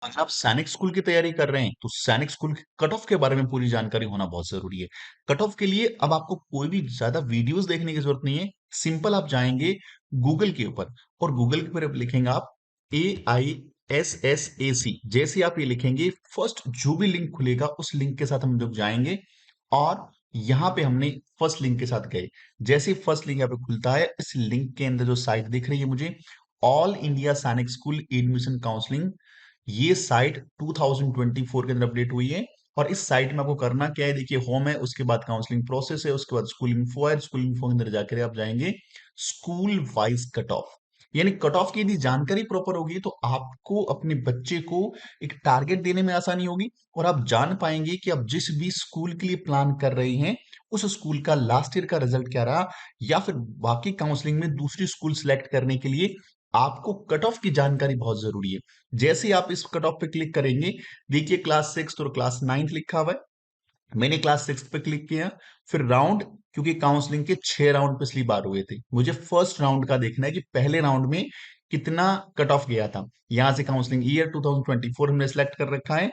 अगर आप सैनिक स्कूल की तैयारी कर रहे हैं तो सैनिक स्कूल के कट ऑफ के बारे में पूरी जानकारी होना बहुत जरूरी है। कट ऑफ के लिए अब आपको कोई भी ज्यादा वीडियोस देखने की जरूरत नहीं है। सिंपल आप जाएंगे गूगल के ऊपर और गूगल के ऊपर आप लिखेंगे आप AISSAC। जैसे आप ये लिखेंगे फर्स्ट जो भी लिंक खुलेगा उस लिंक के साथ हम लोग जाएंगे और यहाँ पे हमने फर्स्ट लिंक के साथ गए। जैसे फर्स्ट लिंक यहाँ पे खुलता है इस लिंक के अंदर जो साइट दिख रही है मुझे, ऑल इंडिया सैनिक स्कूल एडमिशन काउंसलिंग, ये साइट 2024 के अंदर अपडेट हुई है। और इस साइट में आपको करना क्या है, देखिए होम है, उसके बाद काउंसलिंग प्रोसेस है, उसके बाद स्कूल इन्फो है, स्कूल इन्फो के अंदर जाकर आप जाएंगे स्कूल वाइज कट ऑफ। यानी कट ऑफ की यदि जानकारी प्रॉपर होगी तो आपको अपने बच्चे को एक टारगेट देने में आसानी होगी और आप जान पाएंगे कि आप जिस भी स्कूल के लिए प्लान कर रहे हैं उस स्कूल का लास्ट ईयर का रिजल्ट क्या रहा, या फिर बाकी काउंसलिंग में दूसरी स्कूल सिलेक्ट करने के लिए आपको कट ऑफ की जानकारी बहुत जरूरी है। जैसे ही आप इस कट ऑफ पे क्लिक करेंगे, देखिए क्लास 6 और क्लास 9 लिखा हुआ है। मैंने क्लास 6 पे क्लिक किया। फिर राउंड, क्योंकि काउंसलिंग के 6 राउंड पिछली बार हुए थे, मुझे फर्स्ट राउंड का देखना है कि पहले राउंड में कितना कट ऑफ गया था। यहां से काउंसलिंग ईयर 2024 हमने सेलेक्ट कर रखा है।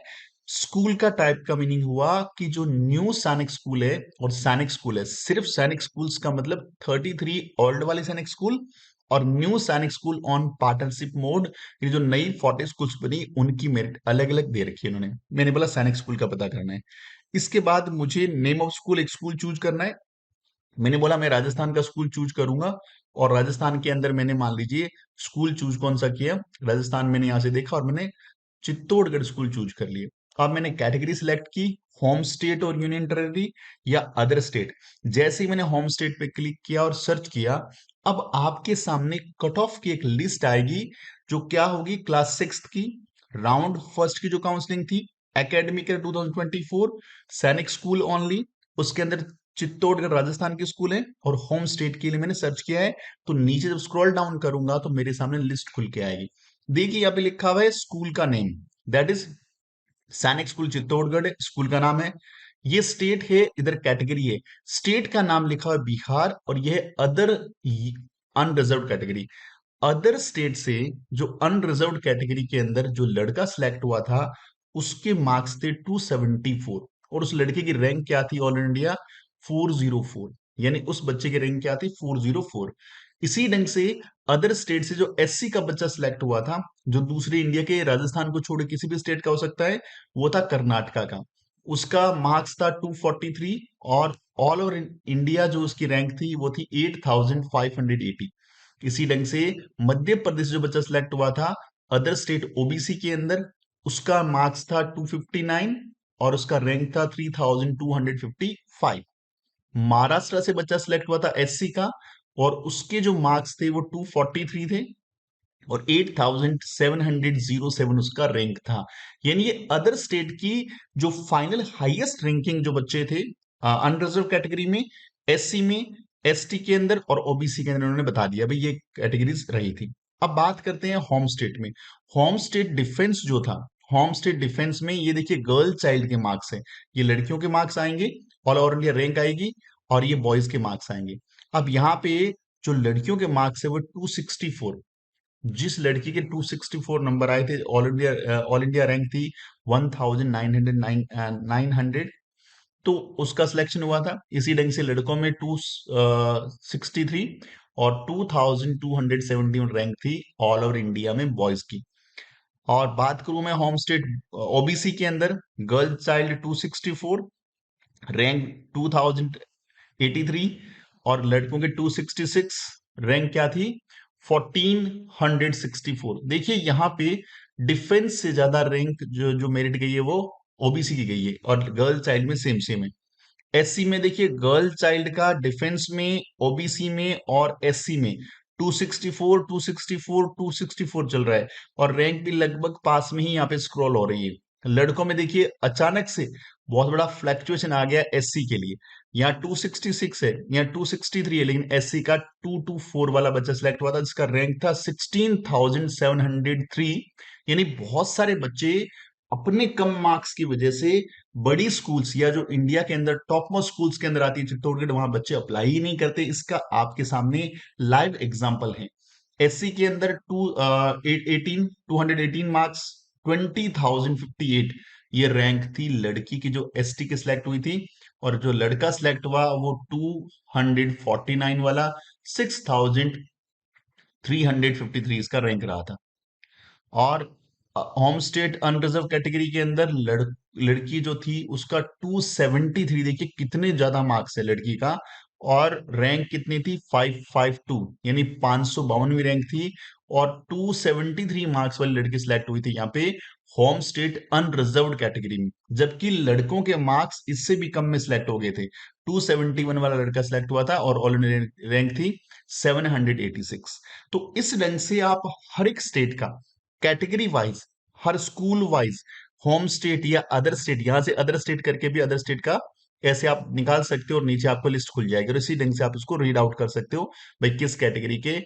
स्कूल का टाइप का मीनिंग हुआ कि जो न्यू सैनिक स्कूल है, और सैनिक स्कूल है सिर्फ सैनिक स्कूल्स का मतलब 33 ओल्ड वाले सैनिक स्कूल और न्यू सैनिक स्कूल ऑन पार्टनरशिप मोड, ये जो नई 40 स्कूल्स बनी उनकी मेरिट अलग अलग दे रखी है उन्होंने। मैंने बोला सैनिक स्कूल का पता करना है। इसके बाद मुझे नेम ऑफ स्कूल, एक स्कूल चूज करना है। मैंने बोला मैं राजस्थान का स्कूल चूज करूंगा और राजस्थान के अंदर मैंने मान लीजिए स्कूल चूज कौन सा किया, राजस्थान मैंने यहां से देखा और मैंने चित्तौड़गढ़ स्कूल चूज कर लिया। अब मैंने कैटेगरी सिलेक्ट की, होम स्टेट और यूनियन टेरिटरी या अदर स्टेट। जैसे ही मैंने होम स्टेट पे क्लिक किया और सर्च किया, अब आपके सामने कट ऑफ की एक लिस्ट आएगी जो क्या होगी, क्लास 6 की राउंड फर्स्ट की जो काउंसलिंग थी एकेडमिक 2024, सैनिक स्कूल ओनली, उसके अंदर चित्तौड़गढ़ राजस्थान के स्कूल है और होम स्टेट के लिए मैंने सर्च किया है। तो नीचे जब स्क्रॉल डाउन करूंगा तो मेरे सामने लिस्ट खुल के आएगी। देखिए यहाँ पे लिखा हुआ है स्कूल का नेम, दैट इज सैनिक स्कूल चित्तौड़गढ़ स्कूल का नाम है। ये स्टेट है, इधर कैटेगरी है, स्टेट का नाम लिखा हुआ है बिहार और यह other unreserve category. Other state से जो अनरिजर्व्ड कैटेगरी के अंदर जो लड़का सिलेक्ट हुआ था उसके मार्क्स थे 274 और उस लड़के की रैंक क्या थी, ऑल इंडिया 404। यानी उस बच्चे की रैंक क्या थी, 404। इसी ढंग से अदर स्टेट से जो एससी का बच्चा सिलेक्ट हुआ था, जो दूसरे इंडिया के, राजस्थान को छोड़ किसी भी स्टेट का हो सकता है, वो था कर्नाटका का, उसका मार्क्स था 243 और ऑल ओवर इंडिया जो उसकी रैंक थी वो थी 8580। इसी ढंग से मध्य प्रदेश जो बच्चा सिलेक्ट हुआ था अदर स्टेट ओबीसी के अंदर, उसका मार्क्स था 259 और उसका रैंक था 3255। महाराष्ट्र से बच्चा सिलेक्ट हुआ था एससी का और उसके जो मार्क्स थे वो 243 थे और 8707 उसका रैंक था। यानी ये अदर स्टेट की जो फाइनल हाईएस्ट रैंकिंग जो बच्चे थे अनरिजर्व कैटेगरी में, एससी में, एसटी के अंदर और ओबीसी के अंदर, उन्होंने बता दिया भाई ये कैटेगरीज रही थी। अब बात करते हैं होम स्टेट में। होम स्टेट डिफेंस जो था, होम स्टेट डिफेंस में ये देखिए गर्ल चाइल्ड के मार्क्स है, ये लड़कियों के मार्क्स आएंगे, ऑल ओवर इंडिया रैंक आएगी और ये बॉयज के मार्क्स आएंगे। अब यहाँ पे जो लड़कियों के मार्क्स है वो 264, जिस लड़की के 264 नंबर आए थे, ऑल इंडिया रैंक थी 1900, तो उसका सिलेक्शन हुआ था। इसी ढंग से लड़कों में 263 और 2217 रैंक थी ऑल ओवर इंडिया में बॉयज की। और बात करूं मैं होम स्टेट ओबीसी के अंदर, गर्ल चाइल्ड 264, रैंक 2083 और लड़कों के 266, रैंक क्या थी 1464। देखिए यहाँ पे डिफेंस से ज्यादा रैंक जो जो मेरिट गई है वो ओबीसी की गई है और गर्ल चाइल्ड में सेम सेम है। एससी में देखिए गर्ल चाइल्ड का डिफेंस में, ओबीसी में और एससी में 264 264 264 चल रहा है और रैंक भी लगभग पास में ही यहाँ पे स्क्रॉल हो रही है। लड़कों में देखिए अचानक से बहुत बड़ा फ्लैक्चुएशन आ गया एससी के लिए, यहाँ 266 है, यहाँ 263 है, लेकिन एससी का 224 वाला बच्चा सिलेक्ट हुआ था जिसका रैंक था 16703। यानी बहुत सारे बच्चे अपने कम मार्क्स की वजह से बड़ी स्कूल्स या जो इंडिया के अंदर टॉप मोस्ट स्कूल्स के अंदर आती है चित्तौड़गढ़, वहां बच्चे अप्लाई ही नहीं करते। इसका आपके सामने लाइव एग्जांपल है। एससी के अंदर 218 मार्क्स 20,058 ये रैंक थी लड़की की जो एसटी की सिलेक्ट हुई थी, और जो लड़का सिलेक्ट हुआ वो 249 वाला 6,353 इसका रैंक रहा था। और होम स्टेट अनरिजर्व कैटेगरी के अंदर लड़की जो थी उसका 273, देखिए कितने ज्यादा मार्क्स है लड़की का, और रैंक कितनी थी 552, यानी 552वीं रैंक थी, और 273 मार्क्स वाली लड़की सिलेक्ट हुई थी यहाँ पे होम स्टेट अनरिजर्व्ड कैटेगरी में, जबकि लड़कों के मार्क्स इससे भी कम में सिलेक्ट हो गए थे। 271 वाला लड़का सिलेक्ट हुआ था और ऑल इंडिया रैंक थी 786। तो इस रैंक से आप हर एक स्टेट का कैटेगरी वाइज, हर स्कूल वाइज, होम स्टेट या अदर स्टेट, यहां से अदर स्टेट करके भी अदर स्टेट का ऐसे आप निकाल सकते हो और नीचे आपको लिस्ट खुल जाएगी, और इसी ढंग से आप इसको रीड आउट कर सकते हो भाई किस कैटेगरी के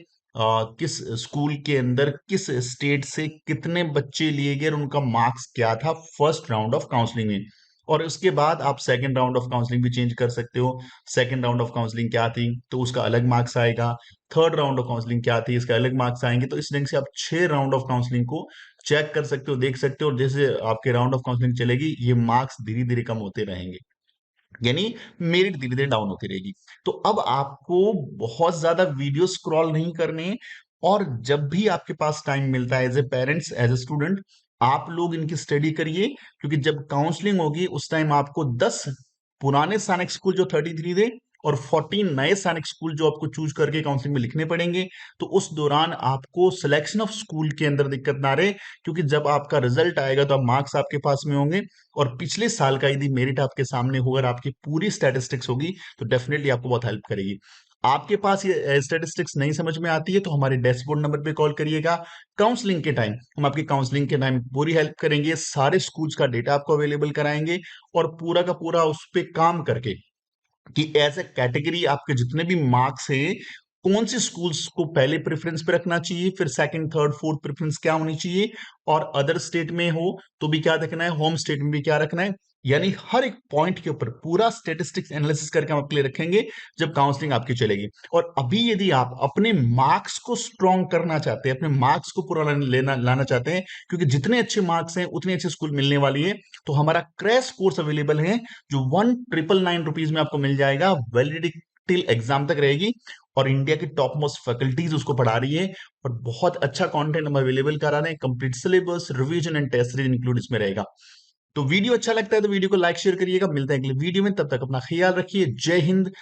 किस स्कूल के अंदर किस स्टेट से कितने बच्चे लिए गए और उनका मार्क्स क्या था फर्स्ट राउंड ऑफ काउंसलिंग में। और उसके बाद आप सेकंड राउंड ऑफ काउंसलिंग भी चेंज कर सकते हो, सेकंड राउंड ऑफ काउंसलिंग क्या थी तो उसका अलग मार्क्स आएगा, थर्ड राउंड ऑफ काउंसलिंग क्या थी इसका अलग मार्क्स आएंगे। तो इस ढंग से आप 6 राउंड ऑफ काउंसलिंग को चेक कर सकते हो, देख सकते हो, और जैसे आपके राउंड ऑफ काउंसलिंग चलेगी ये मार्क्स धीरे धीरे कम होते रहेंगे, यानी मेरिट धीरे धीरे डाउन होती रहेगी। तो अब आपको बहुत ज्यादा वीडियो स्क्रॉल नहीं करने, और जब भी आपके पास टाइम मिलता है as a parents as a student आप लोग इनकी स्टडी करिए, क्योंकि जब काउंसलिंग होगी उस टाइम आपको 10 पुराने सैनिक स्कूल जो 33 थे और 14 नए सैनिक स्कूल जो आपको चूज करके काउंसलिंग में लिखने पड़ेंगे। तो उस दौरान आपको सिलेक्शन ऑफ स्कूल के अंदर दिक्कत ना रहे, क्योंकि जब आपका रिजल्ट आएगा तो मार्क्स आपके पास में होंगे, और पिछले साल का यदि मेरिट आपके सामने होगा और आपकी पूरी स्टैटिस्टिक्स होगी तो डेफिनेटली आपको बहुत हेल्प करेगी। आपके पास ये स्टैटिस्टिक्स नहीं समझ में आती है तो हमारे डैशबोर्ड नंबर पे कॉल करिएगा। काउंसलिंग के टाइम हम आपकी काउंसलिंग के टाइम पूरी हेल्प करेंगे, सारे स्कूल्स का डेटा आपको अवेलेबल कराएंगे, और पूरा का पूरा उस पर काम करके कि एज ए कैटेगरी आपके जितने भी मार्क्स हैं कौन से स्कूल्स को पहले प्रेफरेंस पे रखना चाहिए, फिर सेकंड थर्ड फोर्थ प्रेफरेंस क्या होनी चाहिए, और अदर स्टेट में हो तो भी क्या रखना है, होम स्टेट में भी क्या रखना है, यानी हर एक पॉइंट के ऊपर पूरा स्टेटिस्टिक्स एनालिसिस करके हम आपके लिए रखेंगे जब काउंसलिंग आपकी चलेगी। और अभी यदि आप अपने मार्क्स को स्ट्रॉन्ग करना चाहते हैं, अपने मार्क्स को पूरा लेना लाना चाहते हैं, क्योंकि जितने अच्छे मार्क्स हैं उतने अच्छे स्कूल मिलने वाली है, तो हमारा क्रैश कोर्स अवेलेबल है जो 1999 रुपीज में आपको मिल जाएगा, वैलिडिटी टिल एग्जाम तक रहेगी, और इंडिया की टॉप मोस्ट फैकल्टीज उसको पढ़ा रही है, और बहुत अच्छा कंटेंट हम अवेलेबल करा रहे हैं, complete syllabus revision and test series include इसमें रहेगा। तो वीडियो अच्छा लगता है तो वीडियो को लाइक शेयर करिएगा, मिलते हैं अगले वीडियो में, तब तक अपना ख्याल रखिए, जय हिंद।